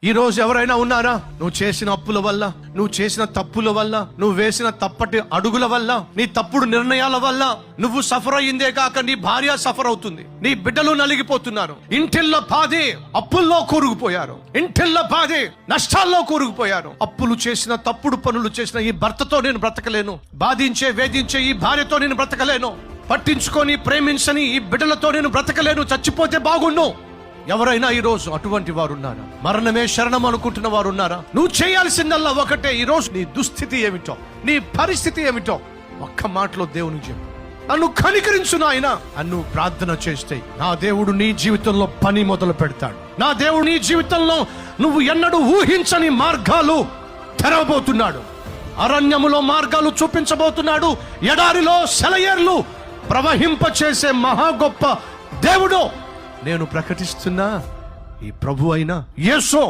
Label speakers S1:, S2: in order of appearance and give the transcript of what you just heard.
S1: ఈ రోజు ఎవరైనా ఉన్నారా? నువ్వు చేసిన అప్పుల వల్ల, నువ్వు చేసిన తప్పుల వల్ల, నువ్వు వేసిన తప్పటి అడుగుల వల్ల, నీ తప్పుడు నిర్ణయాల వల్ల నువ్వు సఫర్ అయ్యిందే కాక నీ భార్య సఫర్ అవుతుంది, నీ బిడ్డలు నలిగిపోతున్నారు, ఇంటిల్లో బాధే, అప్పుల్లో కూరుకుపోయారు, ఇంటిల్లో బాధే, నష్టాల్లో కూరుకుపోయారు. అప్పులు చేసిన, తప్పుడు పనులు చేసిన ఈ భర్తతో నేను బ్రతకలేను, బాధించే వేధించే ఈ భార్యతో నేను బ్రతకలేను, పట్టించుకొని ప్రేమించని ఈ బిడ్డలతో నేను బ్రతకలేను, చచ్చిపోతే బాగుండు. ఎవరైనా ఈ రోజు అటువంటి వారు ఉన్నారా? మరణమే శరణం అనుకుంటున్న వారు ఉన్నారా? నువ్వు చేయాల్సిందల్లా ఒకటే. ఈ రోజు నీ దుస్థితి ఏమిటో, నీ పరిస్థితి ఏమిటో ఒక్క మాటలో దేవునికి చెప్పు, నన్ను కనికరించు నాయనా అని నువ్వు ప్రార్థన చేస్తే నా దేవుడు నీ జీవితంలో పని మొదలు పెడతాడు. నా దేవుడు నీ జీవితంలో నువ్వు ఎన్నడూ ఊహించని మార్గాలు తెరవబోతున్నాడు. అరణ్యములో మార్గాలు చూపించబోతున్నాడు. ఎడారిలో సెలయేర్లు ప్రవహింపచేసే మహా గొప్ప దేవుడు నేను ప్రకటిస్తున్నా ఈ ప్రభు అయిన యేసు.